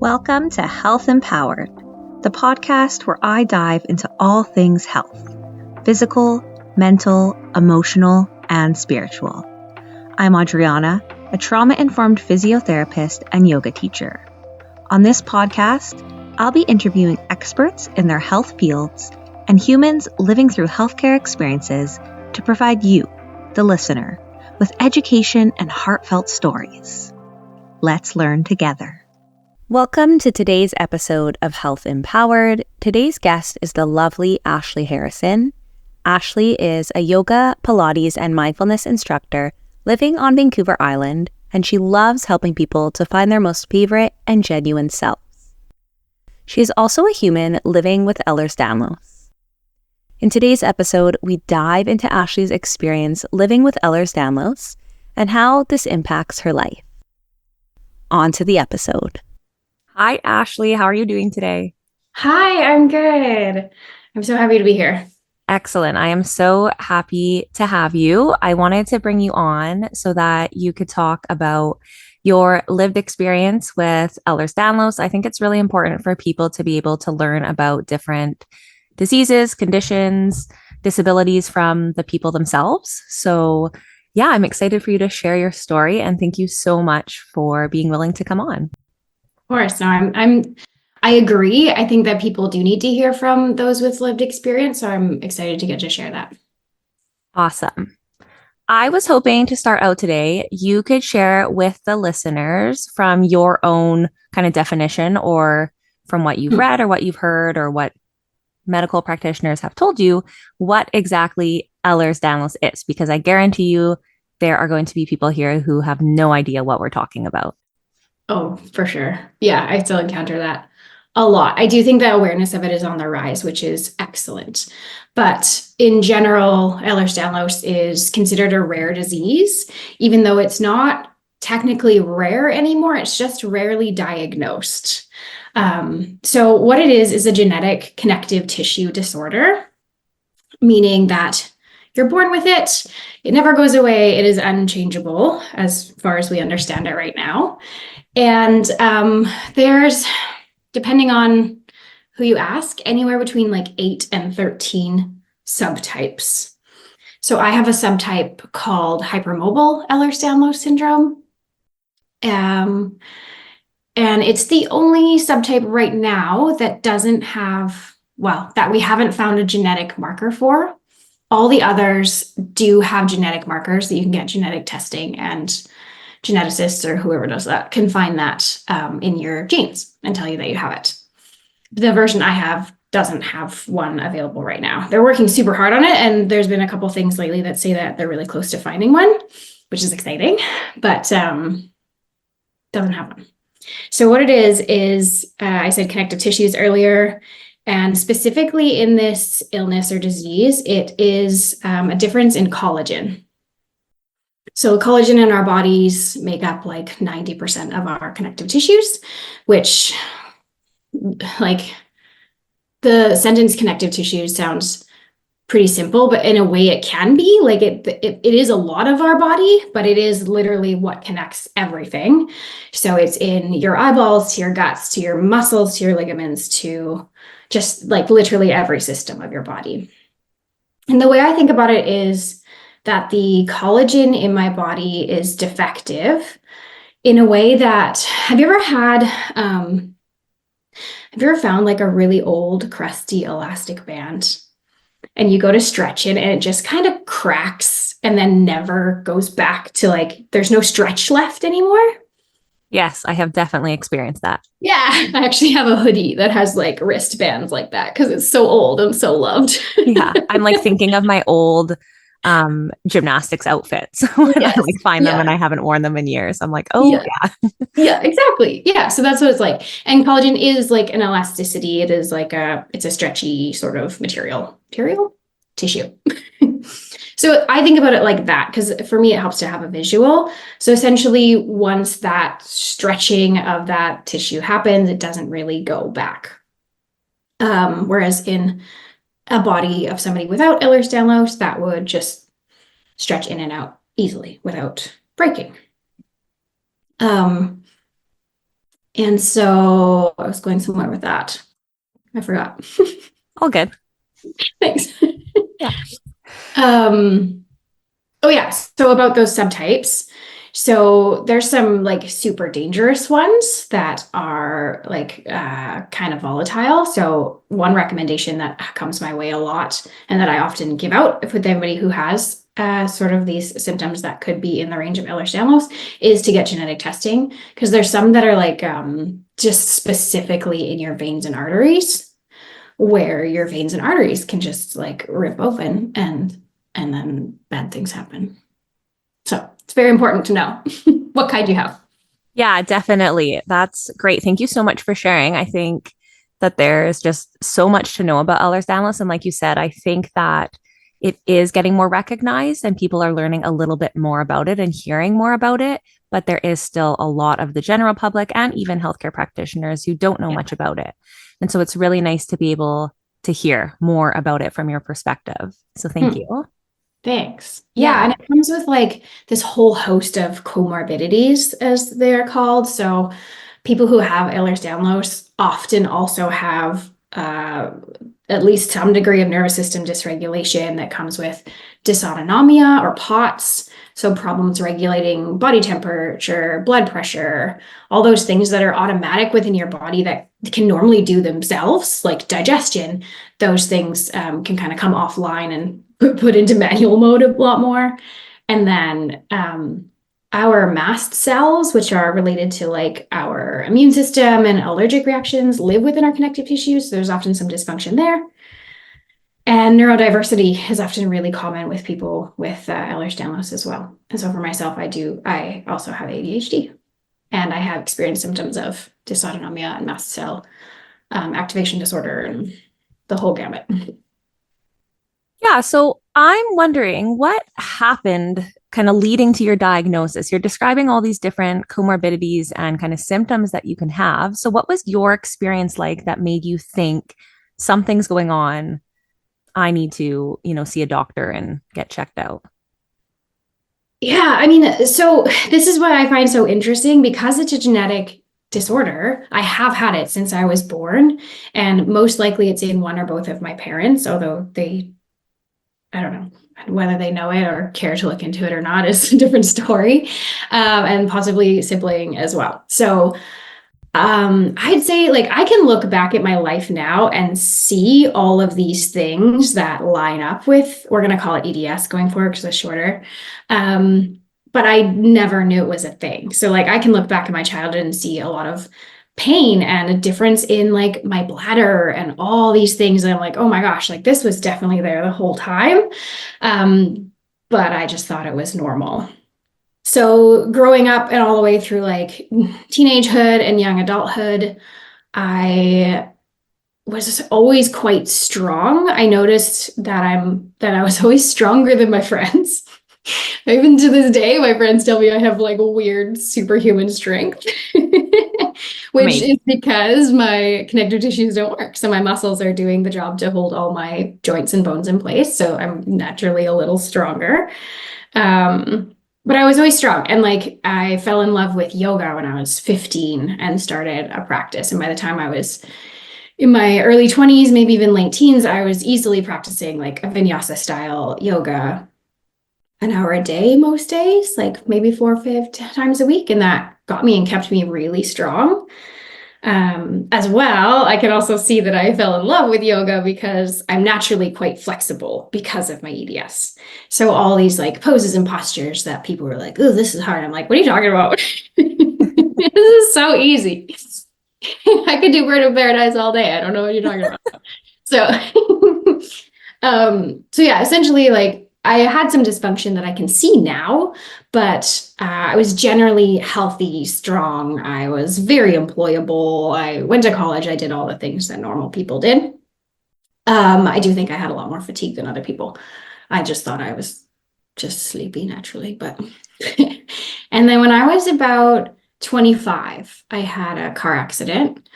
Welcome to Health Empowered, the podcast where I dive into all things health, physical, mental, emotional, and spiritual. I'm Audriana, a trauma-informed physiotherapist and yoga teacher. On this podcast, I'll be interviewing experts in their health fields and humans living through healthcare experiences to provide you, the listener, with education and heartfelt stories. Let's learn together. Welcome to today's episode of Health Empowered. Today's guest is the lovely Ashley Harrison. Ashley is a yoga, Pilates, and mindfulness instructor living on Vancouver Island, and she loves helping people to find their most favorite and genuine selves. She is also a human living with Ehlers Danlos. In today's episode, we dive into Ashley's experience living with Ehlers Danlos and how this impacts her life. On to the episode. Hi, Ashley. How are you doing today? Hi, I'm good. I'm so happy to be here. Excellent. I am so happy to have you. I wanted to bring you on so that you could talk about your lived experience with Ehlers Danlos. I think it's really important for people to be able to learn about different diseases, conditions, disabilities from the people themselves. So yeah, I'm excited for you to share your story, and thank you so much for being willing to come on. Of course. No, I agree. I think that people do need to hear from those with lived experience. So I'm excited to get to share that. Awesome. I was hoping to start out today. You could share with the listeners from your own kind of definition, or from what you've read or what you've heard or what medical practitioners have told you, what exactly Ehlers Danlos is, because I guarantee you there are going to be people here who have no idea what we're talking about. Oh, for sure. Yeah, I still encounter that a lot. I do think the awareness of it is on the rise, which is excellent. But in general, Ehlers Danlos is considered a rare disease, even though it's not technically rare anymore. It's just rarely diagnosed. So what it is a genetic connective tissue disorder, meaning that you're born with it. It never goes away. It is unchangeable as far as we understand it right now. And there's, depending on who you ask, anywhere between like 8 and 13 subtypes. So I have a subtype called hypermobile Ehlers-Danlos syndrome. And it's the only subtype right now that doesn't have, that we haven't found a genetic marker for. All the others do have genetic markers that you can get genetic testing, and geneticists or whoever does that can find that in your genes and tell you that you have it. The version I have doesn't have one available right now. They're working super hard on it, and there's been a couple things lately that say that they're really close to finding one, which is exciting, but doesn't have one. So what it is I said connective tissues earlier, and specifically in this illness or disease, it is a difference in collagen. So collagen in our bodies make up like 90% of our connective tissues, which, like, the sentence connective tissues sounds pretty simple, but in a way it can be. Like it is a lot of our body, but it is literally what connects everything. So it's in your eyeballs, to your guts, to your muscles, to your ligaments, to just like literally every system of your body. And the way I think about it is that the collagen in my body is defective in a way that, have you ever found like a really old crusty elastic band and you go to stretch it and it just kind of cracks and then never goes back to, like, there's no stretch left anymore? Yes, I have definitely experienced that. Yeah, I actually have a hoodie that has like wristbands like that because it's so old and so loved. Yeah, I'm like thinking of my old gymnastics outfits when I like find them and I haven't worn them in years. I'm like, oh yeah. Yeah, exactly. Yeah. So that's what it's like. And collagen is like an elasticity. It is like it's a stretchy sort of tissue. So I think about it like that, because for me, it helps to have a visual. So essentially, once that stretching of that tissue happens, it doesn't really go back. Whereas in a body of somebody without Ehlers-Danlos, that would just stretch in and out easily without breaking. And so I was going somewhere with that. I forgot. All good. Thanks. Yeah. Oh yeah. So about those subtypes. So there's some like super dangerous ones that are like kind of volatile. So one recommendation that comes my way a lot and that I often give out with anybody who has sort of these symptoms that could be in the range of Ehlers Danlos is to get genetic testing, because there's some that are like just specifically in your veins and arteries, where your veins and arteries can just like rip open and then bad things happen. So it's very important to know what kind you have. Yeah, definitely. That's great. Thank you so much for sharing. I think that there's just so much to know about Ehlers Danlos. And like you said, I think that it is getting more recognized and people are learning a little bit more about it and hearing more about it. But there is still a lot of the general public and even healthcare practitioners who don't know Yeah. much about it. And so it's really nice to be able to hear more about it from your perspective. So thank Hmm. you. Thanks. Yeah, Yeah. and it comes with like this whole host of comorbidities, as they're called. So people who have Ehlers-Danlos often also have at least some degree of nervous system dysregulation that comes with dysautonomia or POTS. So problems regulating body temperature, blood pressure, all those things that are automatic within your body that can normally do themselves, like digestion. Those things can kind of come offline and put into manual mode a lot more. And then our mast cells, which are related to like our immune system and allergic reactions, live within our connective tissues. So there's often some dysfunction there. And neurodiversity is often really common with people with Ehlers-Danlos as well. And so for myself, I also have ADHD, and I have experienced symptoms of dysautonomia and mast cell activation disorder and the whole gamut. Yeah. So I'm wondering what happened kind of leading to your diagnosis. You're describing all these different comorbidities and kind of symptoms that you can have. So what was your experience like that made you think something's going on? I need to, see a doctor and get checked out. Yeah, I mean, so this is what I find so interesting because it's a genetic disorder. I have had it since I was born, and most likely it's in one or both of my parents, although I don't know whether they know it or care to look into it or not is a different story, and possibly sibling as well. So I'd say like I can look back at my life now and see all of these things that line up with, we're going to call it EDS going forward because it's shorter. But I never knew it was a thing. So like I can look back at my childhood and see a lot of pain and a difference in like my bladder and all these things. And I'm like, oh my gosh, like this was definitely there the whole time. But I just thought it was normal. So growing up and all the way through like teenagehood and young adulthood, I was always quite strong. I noticed that I was always stronger than my friends. Even to this day, my friends tell me I have like a weird superhuman strength, which Amazing. is because my connective tissues don't work. So my muscles are doing the job to hold all my joints and bones in place. So I'm naturally a little stronger. But I was always strong. And like I fell in love with yoga when I was 15 and started a practice. And by the time I was in my early 20s, maybe even late teens, I was easily practicing like a vinyasa style yoga an hour a day most days, like maybe 4 or 5 times a week. And that got me and kept me really strong. As well, I can also see that I fell in love with yoga because I'm naturally quite flexible because of my EDS. So all these like poses and postures that people were like, "Oh, this is hard." I'm like, "What are you talking about? This is so easy. I could do Bird of Paradise all day. I don't know what you're talking about." So, so yeah, essentially, like I had some dysfunction that I can see now, but I was generally healthy, strong. I was very employable. I went to college. I did all the things that normal people did. I do think I had a lot more fatigue than other people. I just thought I was just sleepy naturally, but and then when I was about 25, I had a car accident.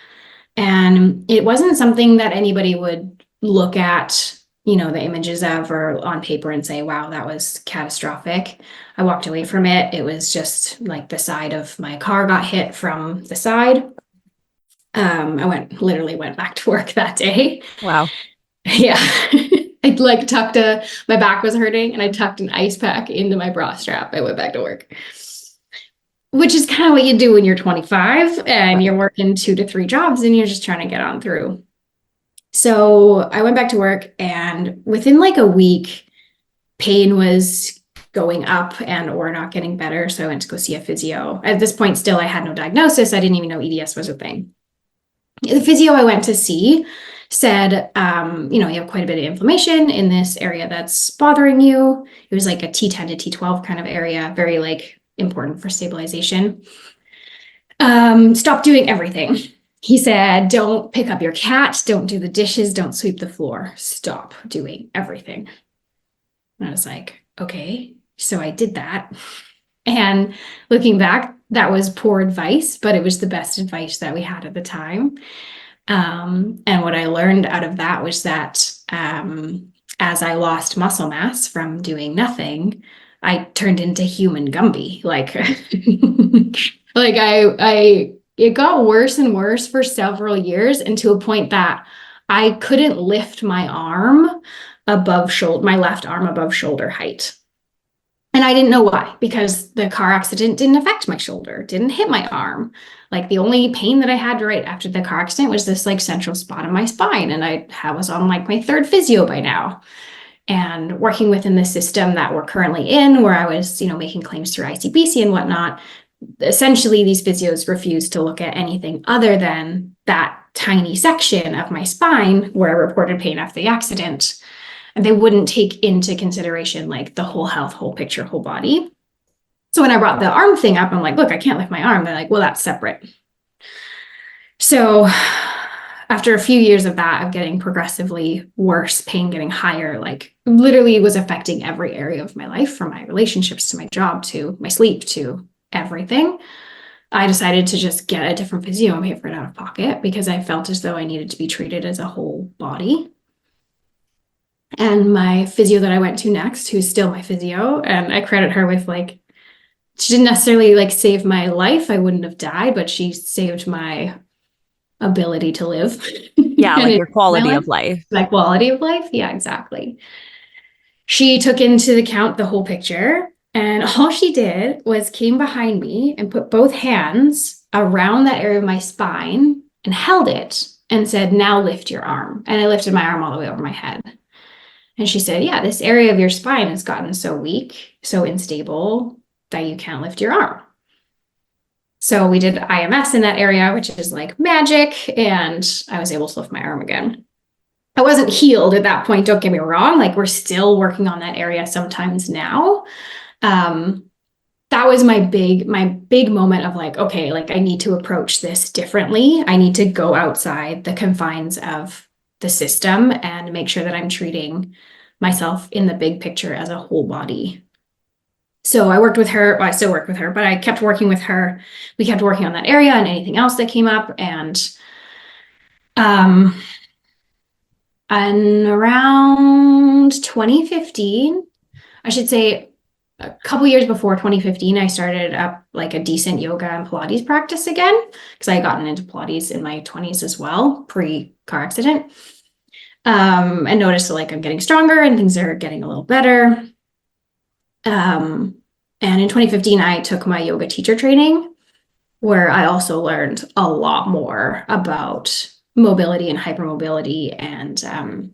And it wasn't something that anybody would look at, the images of or on paper and say, wow, that was catastrophic. I walked away from it. It was just like the side of my car got hit from the side. literally went back to work that day. Wow. Yeah. I like my back was hurting and I tucked an ice pack into my bra strap. I went back to work, which is kind of what you do when you're 25 and you're Right. working 2 to 3 jobs and you're just trying to get on through. So I went back to work, and within like a week, pain was going up and or not getting better. So I went to go see a physio. At this point, still, I had no diagnosis. I didn't even know EDS was a thing. The physio I went to see said, you have quite a bit of inflammation in this area that's bothering you. It was like a T10 to T12 kind of area, very like important for stabilization. Stop doing everything. He said, don't pick up your cat, don't do the dishes, don't sweep the floor. Stop doing everything. And I was like, okay. So I did that. And looking back, that was poor advice, but it was the best advice that we had at the time. And what I learned out of that was that as I lost muscle mass from doing nothing, I turned into human Gumby. Like, like it got worse and worse for several years, and to a point that I couldn't lift my left arm above shoulder height. And I didn't know why, because the car accident didn't affect my shoulder, didn't hit my arm. Like the only pain that I had right after the car accident was this like central spot on my spine. And I was on like my 3rd physio by now, and working within the system that we're currently in, where I was, making claims through ICBC and whatnot. Essentially, these physios refused to look at anything other than that tiny section of my spine where I reported pain after the accident. And they wouldn't take into consideration like the whole health, whole picture, whole body. So when I brought the arm thing up, I'm like, look, I can't lift my arm. They're like, well, that's separate. So after a few years of that, of getting progressively worse, pain getting higher, like literally was affecting every area of my life, from my relationships to my job to my sleep to everything. I decided to just get a different physio and pay for it out of pocket, because I felt as though I needed to be treated as a whole body. And my physio that I went to next, who's still my physio, and I credit her with like, she didn't necessarily like save my life. I wouldn't have died, but she saved my ability to live. Yeah, And like it your my quality life, of life. my quality of life. Yeah, exactly. She took into account the whole picture, and all she did was came behind me and put both hands around that area of my spine and held it and said, now lift your arm. And I lifted my arm all the way over my head. And she said, yeah, this area of your spine has gotten so weak, so unstable, that you can't lift your arm. So we did IMS in that area, which is like magic, and I was able to lift my arm again. I wasn't healed at that point, don't get me wrong. Like, we're still working on that area sometimes now. That was my big moment of like, okay, like I need to approach this differently. I need to go outside the confines of the system and make sure that I'm treating myself in the big picture as a whole body. So I worked with her. Well, I still work with her, but I kept working with her. We kept working on that area and anything else that came up. And around 2015, I should say a couple years before 2015, I started up like a decent yoga and Pilates practice again, because I had gotten into Pilates in my 20s as well, pre-car accident. And noticed like I'm getting stronger and things are getting a little better. And in 2015, I took my yoga teacher training, where I also learned a lot more about mobility and hypermobility. And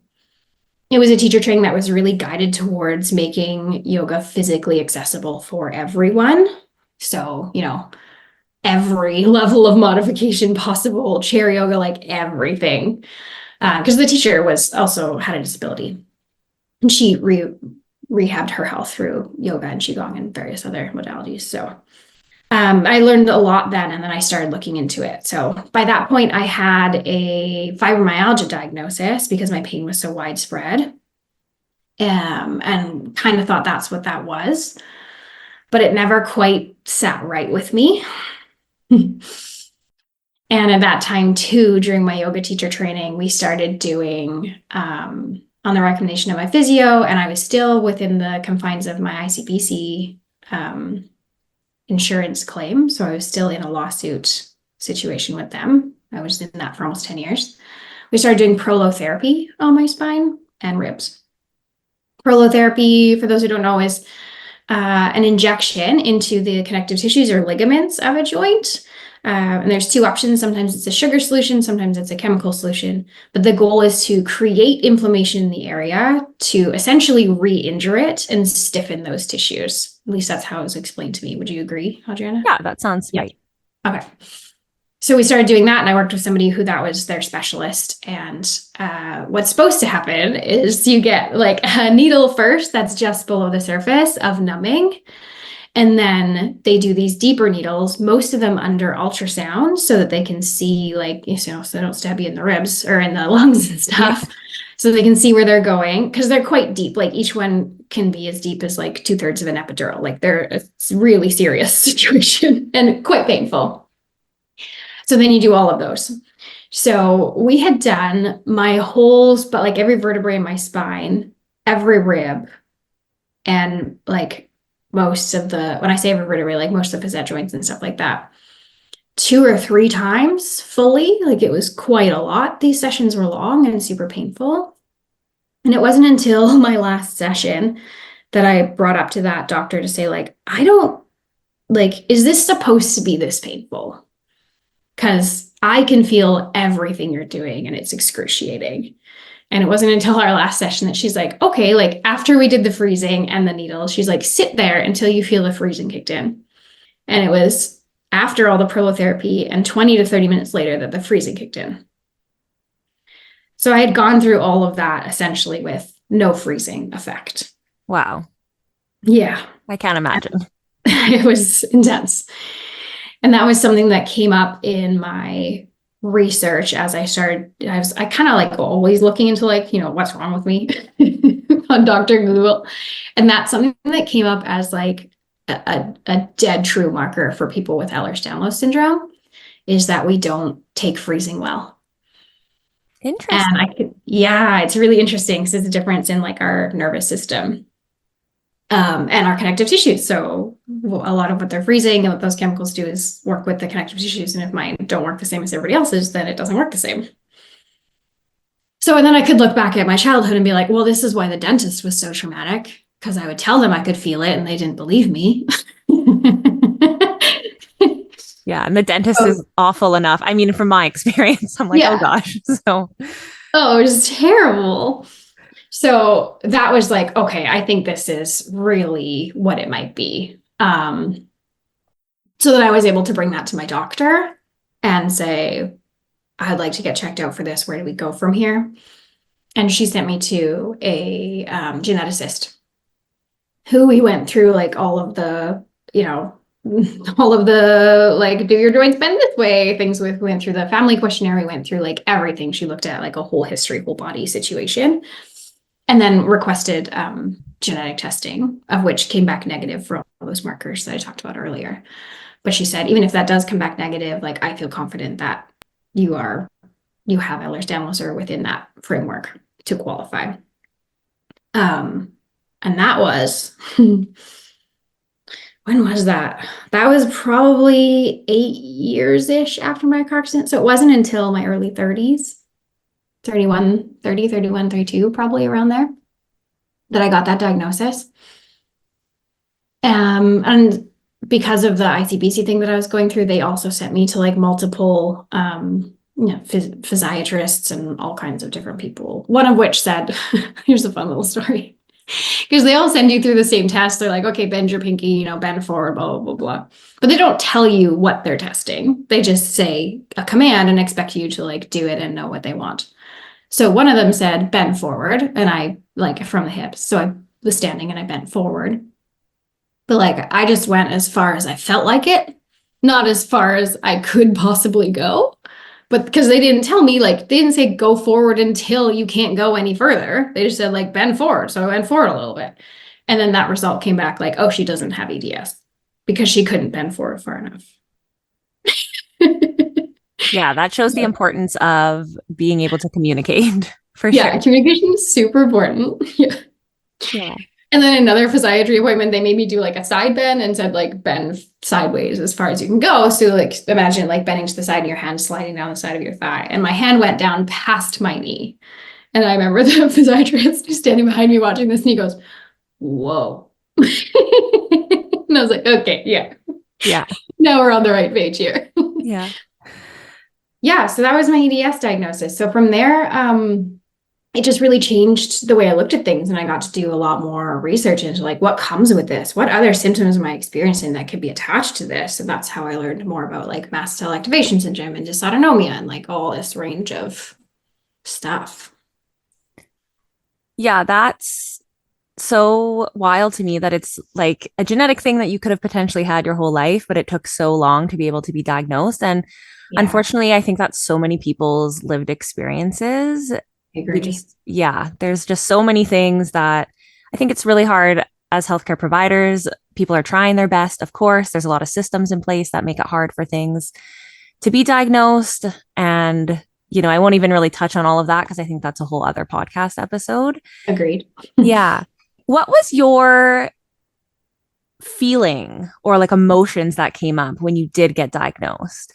it was a teacher training that was really guided towards making yoga physically accessible for everyone. So, every level of modification possible, chair yoga, like everything. Because the teacher had a disability, and she rehabbed her health through yoga and qigong and various other modalities. So I learned a lot then, and then I started looking into it. So by that point, I had a fibromyalgia diagnosis because my pain was so widespread, and kind of thought that's what that was, but it never quite sat right with me. And at that time too, during my yoga teacher training, we started doing on the recommendation of my physio, and I was still within the confines of my ICBC insurance claim. So I was still in a lawsuit situation with them. I was in that for almost 10 years. We started doing prolotherapy on my spine and ribs. Prolotherapy, for those who don't know, is an injection into the connective tissues or ligaments of a joint. And there's two options. Sometimes it's a sugar solution, sometimes it's a chemical solution. But the goal is to create inflammation in the area to essentially re-injure it and stiffen those tissues. At least that's how it was explained to me. Would you agree, Audriana? Yeah, that sounds right. Okay. So we started doing that, and I worked with somebody who that was their specialist. And what's supposed to happen is you get like a needle first that's just below the surface of numbing. And then they do these deeper needles, most of them under ultrasound, so that they can see, like, so they don't stab you in the ribs or in the lungs and stuff. Yeah. So they can see where they're going, because they're quite deep. Like each one can be as deep as like 2/3 of an epidural. Like it's a really serious situation and quite painful. So then you do all of those. So we had done my whole, but like every vertebrae in my spine, every rib, and like most of the, when I say every vertebrae, like most of the facet joints and stuff like that, 2 or 3 times fully. Like it was quite a lot. These sessions were long and super painful. And it wasn't until my last session that I brought up to that doctor to say, like, I don't, like, is this supposed to be this painful? Because I can feel everything you're doing and it's excruciating. And it wasn't until our last session that she's like, okay, like after we did the freezing and the needle, she's like, sit there until you feel the freezing kicked in. And it was after all the prolotherapy and 20 to 30 minutes later that the freezing kicked in. So I had gone through all of that essentially with no freezing effect. Wow. Yeah. I can't imagine. It was intense. And that was something that came up in my research as I started. I kind of like always looking into like, what's wrong with me on Dr. Google. And that's something that came up as like a dead true marker for people with Ehlers Danlos syndrome, is that we don't take freezing well. Interesting. And it's really interesting because it's a difference in like our nervous system. And our connective tissues. So a lot of what they're freezing and what those chemicals do is work with the connective tissues. And if mine don't work the same as everybody else's, then it doesn't work the same. So, and then I could look back at my childhood and be like, well, this is why the dentist was so traumatic, because I would tell them I could feel it and they didn't believe me. Yeah. And the dentist is awful enough. I mean, from my experience, I'm like, oh gosh. So. Oh, it was terrible. So that was like, okay, I think this is really what it might be. So that I was able to bring that to my doctor and say, I'd like to get checked out for this. Where do we go from here? And she sent me to a geneticist who we went through like all of the, like, do your joints bend this way? Things with, we went through the family questionnaire. We went through like everything. She looked at like a whole history, whole body situation. And then requested genetic testing, of which came back negative for all those markers that I talked about earlier. But she said, even if that does come back negative, like I feel confident that you have Ehlers Danlos or within that framework to qualify. And that was, when was that? That was probably 8 years-ish after my car accident. So it wasn't until my early 30s. 31, 32, probably around there, that I got that diagnosis. And because of the ICBC thing that I was going through, they also sent me to like multiple, physiatrists and all kinds of different people. One of which said, here's a fun little story, because they all send you through the same test. They're like, okay, bend your pinky, bend forward, blah, blah, blah, blah. But they don't tell you what they're testing. They just say a command and expect you to like do it and know what they want. So one of them said, bend forward, and I like from the hips. So I was standing and I bent forward. But like, I just went as far as I felt like it, not as far as I could possibly go. But because they didn't tell me, like, they didn't say go forward until you can't go any further. They just said like bend forward. So I went forward a little bit. And then that result came back like, oh, she doesn't have EDS because she couldn't bend forward far enough. Yeah, that shows the importance of being able to communicate, for sure. Yeah, communication is super important. Yeah. Yeah. And then another physiatry appointment, they made me do like a side bend and said like bend sideways as far as you can go. So like imagine like bending to the side and your hand sliding down the side of your thigh. And my hand went down past my knee. And I remember the physiatrist standing behind me watching this and he goes, whoa. And I was like, okay, yeah. Yeah. Now we're on the right page here. Yeah. Yeah, so that was my EDS diagnosis. So from there, it just really changed the way I looked at things, and I got to do a lot more research into like what comes with this, what other symptoms am I experiencing that could be attached to this, and that's how I learned more about like mast cell activation syndrome and dysautonomia and like all this range of stuff. Yeah, that's so wild to me that it's like a genetic thing that you could have potentially had your whole life, but it took so long to be able to be diagnosed. And Yeah, unfortunately, I think that's so many people's lived experiences. I We agree. just, yeah, there's just so many things that I think it's really hard as healthcare providers. People are trying their best. Of course, there's a lot of systems in place that make it hard for things to be diagnosed. And, I won't even really touch on all of that because I think that's a whole other podcast episode. Agreed. Yeah. What was your feeling or like emotions that came up when you did get diagnosed?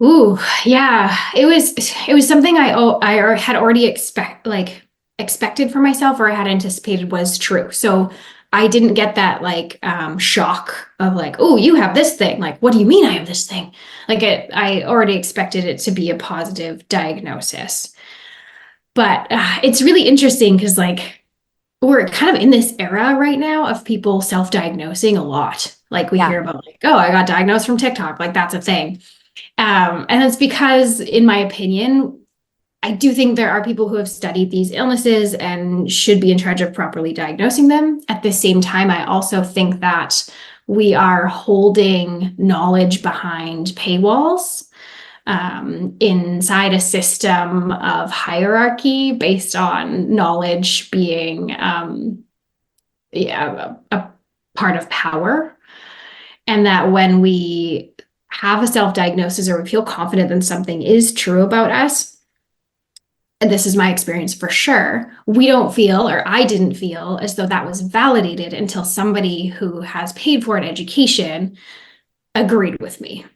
Ooh, yeah. It was something I had already expected for myself, or I had anticipated was true. So I didn't get that like shock of like, oh, you have this thing. Like, what do you mean I have this thing? I already expected it to be a positive diagnosis. But it's really interesting because like we're kind of in this era right now of people self-diagnosing a lot. Like we Yeah. hear about like, oh, I got diagnosed from TikTok. Like that's a thing. And it's because, in my opinion, I do think there are people who have studied these illnesses and should be in charge of properly diagnosing them. At the same time, I also think that we are holding knowledge behind paywalls inside a system of hierarchy based on knowledge being a part of power. And that when we have a self-diagnosis or we feel confident that something is true about us, and this is my experience for sure, we don't feel, or I didn't feel, as though that was validated until somebody who has paid for an education agreed with me.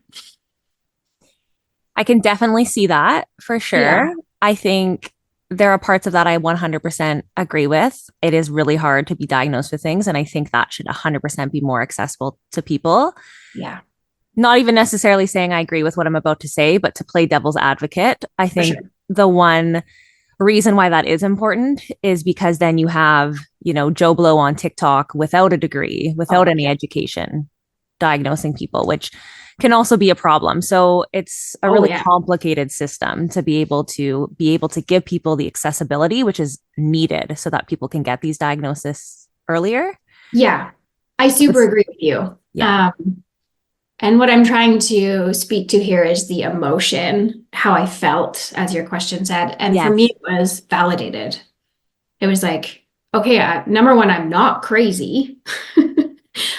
I can definitely see that for Yeah. sure. I think there are parts of that I 100% agree with. It is really hard to be diagnosed with things. And I think that should 100% be more accessible to people. Yeah, Not even necessarily saying I agree with what I'm about to say, but to play devil's advocate, I for think sure. the one reason why that is important is because then you have, Joe Blow on TikTok without a degree, without Oh, any yeah. education, diagnosing people, which can also be a problem. So it's a Oh, really yeah. complicated system to be able to give people the accessibility which is needed so that people can get these diagnoses earlier. Yeah. I So super it's agree with you. yeah. And what I'm trying to speak to here is the emotion, how I felt, as your question said. And for me, Yes. it was validated. It was like, okay, number one, I'm not crazy.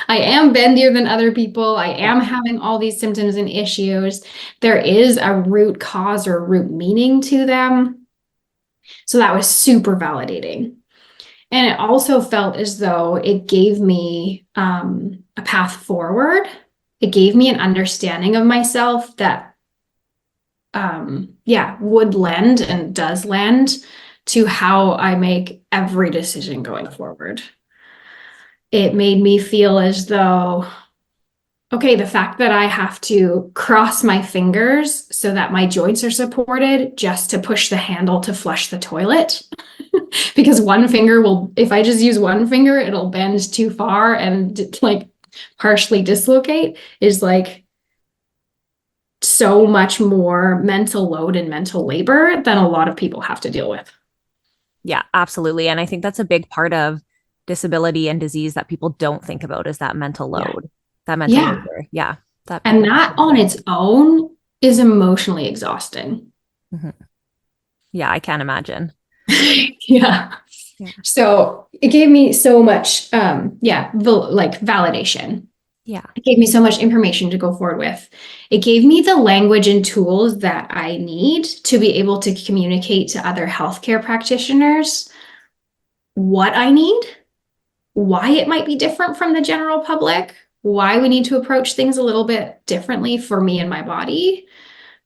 I am bendier than other people. I Yeah. am having all these symptoms and issues. There is a root cause or root meaning to them. So that was super validating. And it also felt as though it gave me a path forward. It gave me an understanding of myself that, would lend and does lend to how I make every decision going forward. It made me feel as though, okay, the fact that I have to cross my fingers so that my joints are supported just to push the handle to flush the toilet. Because one finger will, if I just use one finger, it'll bend too far and like partially dislocate, is like so much more mental load and mental labor than a lot of people have to deal with. Yeah, absolutely. And I think that's a big part of disability and disease that people don't think about is that mental Yeah. load, that mental Yeah. labor. Yeah. That And people that on its own is emotionally exhausting. Mhm. Yeah, I can't imagine. Yeah. Yeah. So it gave me so much, like validation. Yeah. It gave me so much information to go forward with. It gave me the language and tools that I need to be able to communicate to other healthcare practitioners what I need. why it might be different from the general public, why we need to approach things a little bit differently for me and my body.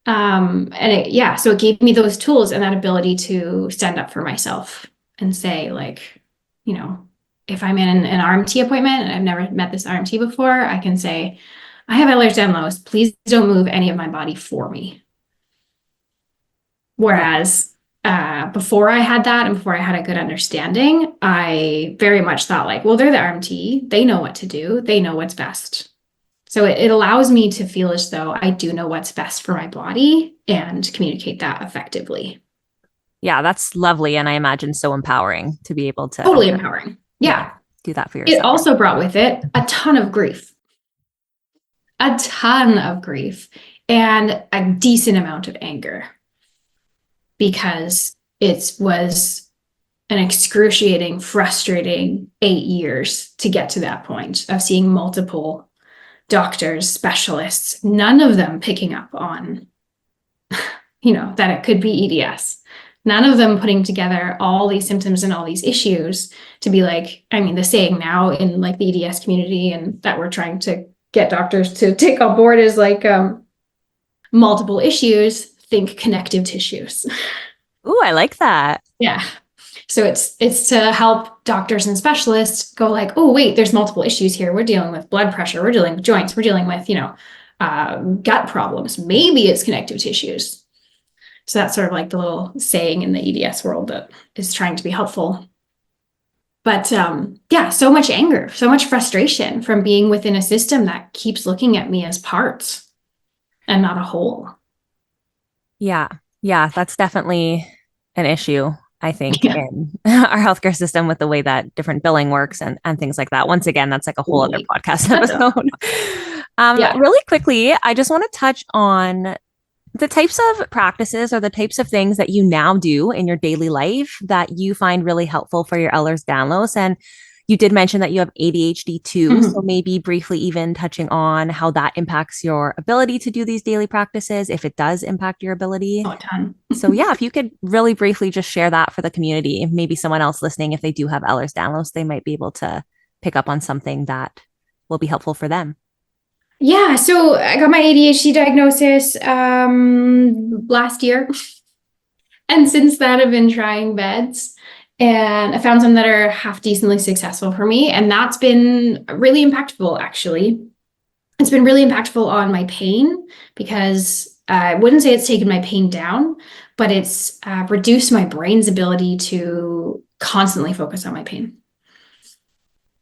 So it gave me those tools and that ability to stand up for myself and say, like, if I'm in an RMT appointment and I've never met this RMT before, I can say, I have Ehlers Danlos. Please don't move any of my body for me. Whereas before I had that and before I had a good understanding, I very much thought like, well, they're the RMT. They know what to do. They know what's best. So it allows me to feel as though I do know what's best for my body and communicate that effectively. Yeah, that's lovely. And I imagine so empowering to be able to. Totally empowering. Yeah. Do that for yourself. It also brought with it a ton of grief. A ton of grief and a decent amount of anger. Because it was an excruciating, frustrating 8 years to get to that point of seeing multiple doctors, specialists, none of them picking up on, that it could be EDS. None of them putting together all these symptoms and all these issues to be like, the saying now in like the EDS community and that we're trying to get doctors to take on board is like multiple issues, think connective tissues. Ooh, I like that. Yeah. So it's to help doctors and specialists go like, oh, wait, there's multiple issues here. We're dealing with blood pressure. We're dealing with joints. We're dealing with, gut problems. Maybe it's connective tissues. So that's sort of like the little saying in the EDS world that is trying to be helpful. But so much anger, so much frustration from being within a system that keeps looking at me as parts and not a whole. Yeah. Yeah, that's definitely an issue, I think, in our healthcare system with the way that different billing works and things like that. Once again, that's like a whole other podcast episode. Really quickly, I just want to touch on the types of practices or the types of things that you now do in your daily life that you find really helpful for your Ehlers Danlos. And you did mention that you have ADHD too. Mm-hmm. So maybe briefly even touching on how that impacts your ability to do these daily practices, if it does impact your ability. Oh, a ton. So yeah, if you could really briefly just share that for the community, maybe someone else listening, if they do have Ehlers Danlos, they might be able to pick up on something that will be helpful for them. Yeah, so I got my ADHD diagnosis last year. And since then, I've been trying meds. And I found some that are half decently successful for me. And that's been really impactful, actually. It's been really impactful on my pain because I wouldn't say it's taken my pain down, but it's reduced my brain's ability to constantly focus on my pain.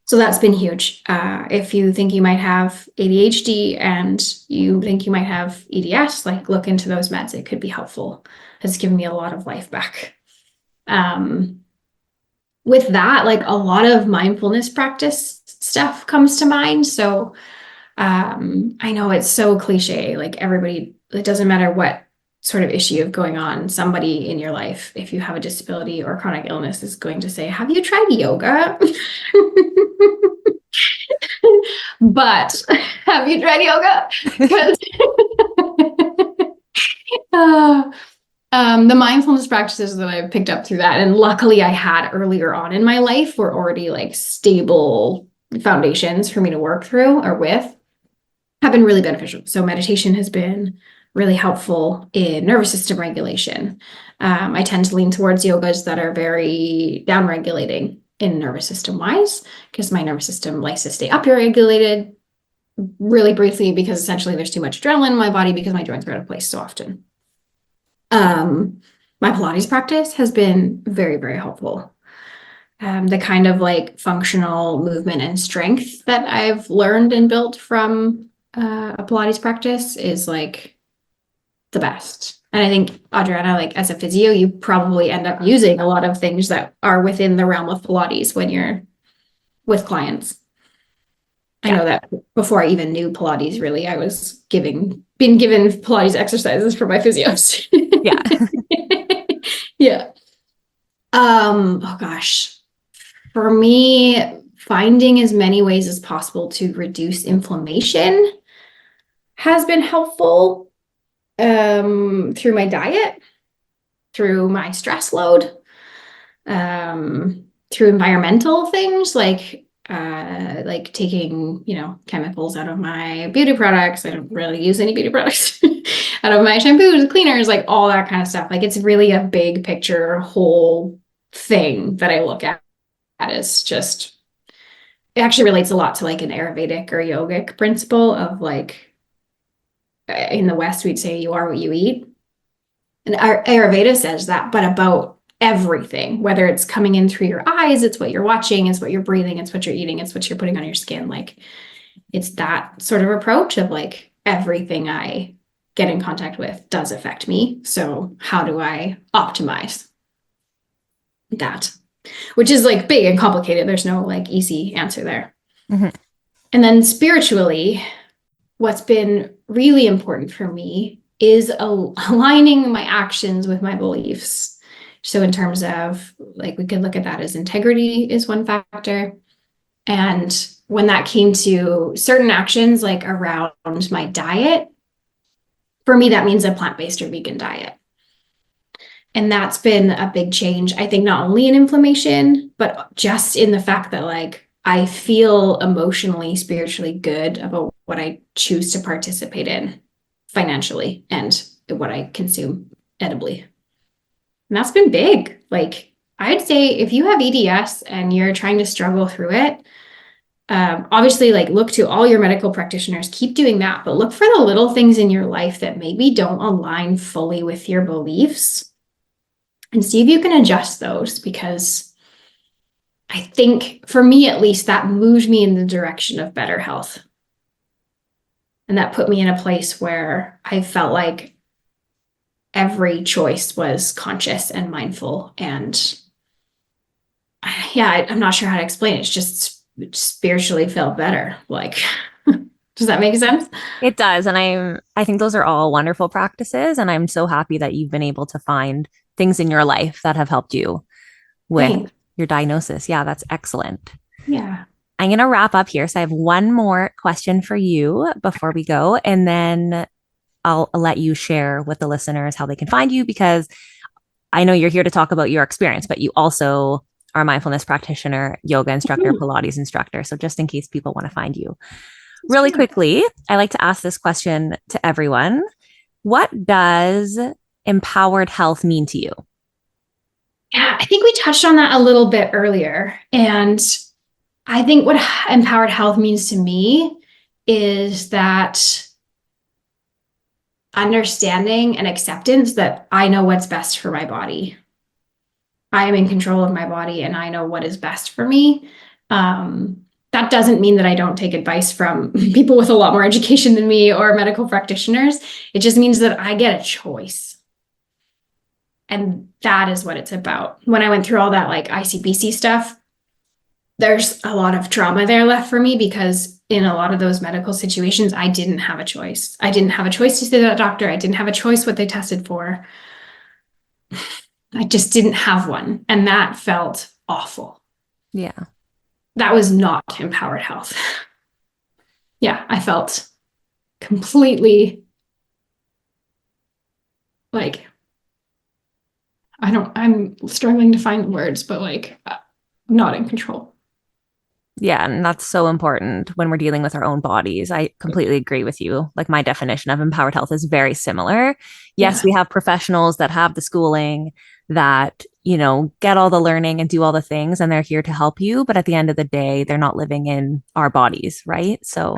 So that's been huge. If you think you might have ADHD and you think you might have EDS, like look into those meds. It could be helpful. It's given me a lot of life back. With that, like a lot of mindfulness practice stuff comes to mind. So I know it's so cliche, like everybody, it doesn't matter what sort of issue you have going on, somebody in your life, if you have a disability or chronic illness, is going to say, have you tried yoga? But have you tried yoga? The mindfulness practices that I've picked up through that, and luckily I had earlier on in my life, were already like stable foundations for me to work through or with, have been really beneficial. So meditation has been really helpful in nervous system regulation. I tend to lean towards yogas that are very down-regulating in nervous system wise, because my nervous system likes to stay upregulated really briefly because essentially there's too much adrenaline in my body because my joints are out of place so often. My Pilates practice has been very, very helpful. The kind of like functional movement and strength that I've learned and built from a Pilates practice is like the best. And I think, Audriana, like as a physio, you probably end up using a lot of things that are within the realm of Pilates when you're with clients. I know that before I even knew Pilates, really, I was being given Pilates exercises for my physios. Yeah. Yeah. Oh gosh. For me, finding as many ways as possible to reduce inflammation has been helpful. Through my diet, through my stress load, through environmental things like like taking, chemicals out of my beauty products. I don't really use any beauty products out of my shampoos, cleaners, like all that kind of stuff. Like it's really a big picture, whole thing that I look at as just, it actually relates a lot to like an Ayurvedic or yogic principle of like, in the West, we'd say you are what you eat. And our Ayurveda says that, but about everything, whether it's coming in through your eyes, it's what you're watching, it's what you're breathing, it's what you're eating, it's what you're putting on your skin. Like it's that sort of approach of like everything I get in contact with does affect me. So how do I optimize that? Which is like big and complicated. There's no like easy answer there. Mm-hmm. And then spiritually, what's been really important for me is aligning my actions with my beliefs. So in terms of like, we could look at that as integrity is one factor. And when that came to certain actions, like around my diet, for me, that means a plant-based or vegan diet. And that's been a big change, I think, not only in inflammation, but just in the fact that like I feel emotionally, spiritually good about what I choose to participate in financially and what I consume edibly. And that's been big. Like I'd say if you have EDS and you're trying to struggle through it, obviously like look to all your medical practitioners, keep doing that, but look for the little things in your life that maybe don't align fully with your beliefs and see if you can adjust those, because I think for me, at least, that moved me in the direction of better health. And that put me in a place where I felt like every choice was conscious and mindful. And yeah, I'm not sure how to explain it. It's just spiritually felt better. Like, does that make sense? It does. And I think those are all wonderful practices. And I'm so happy that you've been able to find things in your life that have helped you with Thanks. your diagnosis. Yeah, that's excellent. Yeah. I'm going to wrap up here. So I have one more question for you before we go, and then I'll let you share with the listeners how they can find you, because I know you're here to talk about your experience, but you also are a mindfulness practitioner, yoga instructor, Pilates instructor. So just in case people want to find you. Really quickly, I like to ask this question to everyone. What does empowered health mean to you? Yeah, I think we touched on that a little bit earlier. And I think what empowered health means to me is that understanding and acceptance that I know what's best for my body. I am in control of my body and I know what is best for me. That doesn't mean that I don't take advice from people with a lot more education than me or medical practitioners. It just means that I get a choice. And that is what it's about. When I went through all that like ICBC stuff, there's a lot of trauma there left for me, because in a lot of those medical situations, I didn't have a choice. I didn't have a choice to see that doctor. I didn't have a choice what they tested for. I just didn't have one. And that felt awful. Yeah. That was not empowered health. Yeah, I felt completely like, I'm struggling to find the words, but like not in control. Yeah, and that's so important when we're dealing with our own bodies. I completely agree with you. Like my definition of empowered health is very similar. Yes, Yeah. we have professionals that have the schooling that, get all the learning and do all the things, and they're here to help you. But at the end of the day, they're not living in our bodies, right? So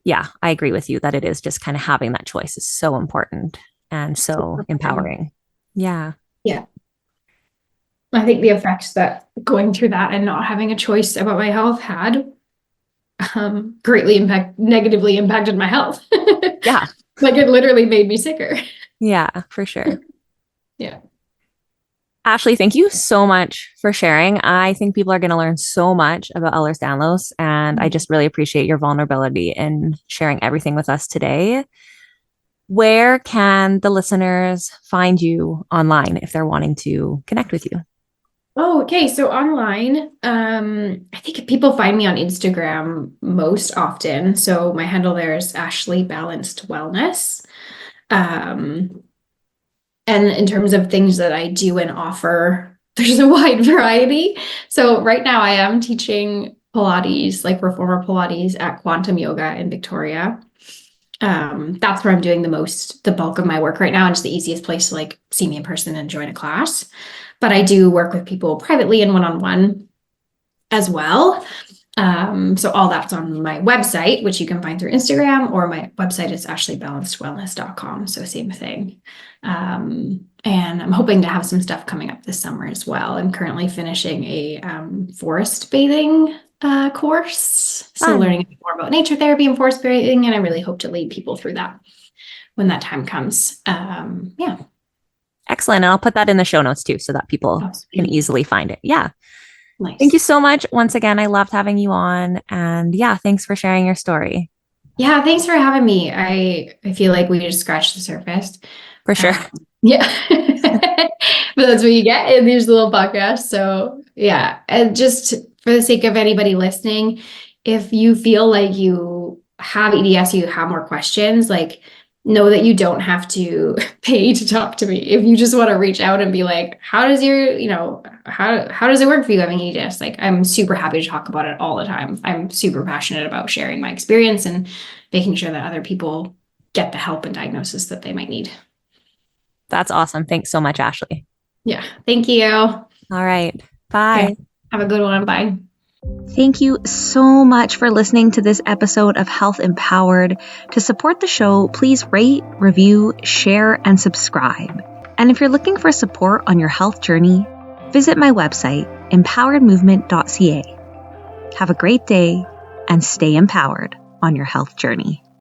yeah, I agree with you that it is just kind of having that choice is so important and so empowering. Yeah. Yeah. I think the effects that going through that and not having a choice about my health had greatly negatively impacted my health. Yeah. Like it literally made me sicker. Yeah, for sure. Yeah. Ashley, thank you so much for sharing. I think people are going to learn so much about Ehlers Danlos, and I just really appreciate your vulnerability in sharing everything with us today. Where can the listeners find you online if they're wanting to connect with you? Oh, okay. So online, I think people find me on Instagram most often. So my handle there is Ashley Balanced Wellness. Um, and in terms of things that I do and offer, there's a wide variety. So right now I am teaching Pilates, like reformer Pilates at Quantum Yoga in Victoria. That's where I'm doing the bulk of my work right now, and it's the easiest place to like see me in person and join a class. But I do work with people privately and one-on-one as well. So all that's on my website, which you can find through Instagram, or my website is ashleyBalancedWellness.com. So same thing. And I'm hoping to have some stuff coming up this summer as well. I'm currently finishing a forest bathing course. So learning more about nature therapy and forest bathing, and I really hope to lead people through that when that time comes. Yeah. Excellent. And I'll put that in the show notes too, so that people can easily find it. Yeah. Nice. Thank you so much. Once again, I loved having you on. And yeah, thanks for sharing your story. Yeah, thanks for having me. I feel like we just scratched the surface. For sure. Yeah. But that's what you get in these little podcasts. So yeah. And just for the sake of anybody listening, if you feel like you have EDS, you have more questions, like know that you don't have to pay to talk to me. If you just want to reach out and be like, how does how does it work for you having EDS? Like, I'm super happy to talk about it all the time. I'm super passionate about sharing my experience and making sure that other people get the help and diagnosis that they might need. That's awesome. Thanks so much, Ashley. Yeah. Thank you. All right. Bye. Okay. Have a good one. Bye. Thank you so much for listening to this episode of Health Empowered. To support the show, please rate, review, share, and subscribe. And if you're looking for support on your health journey, visit my website, empoweredmovement.ca. Have a great day and stay empowered on your health journey.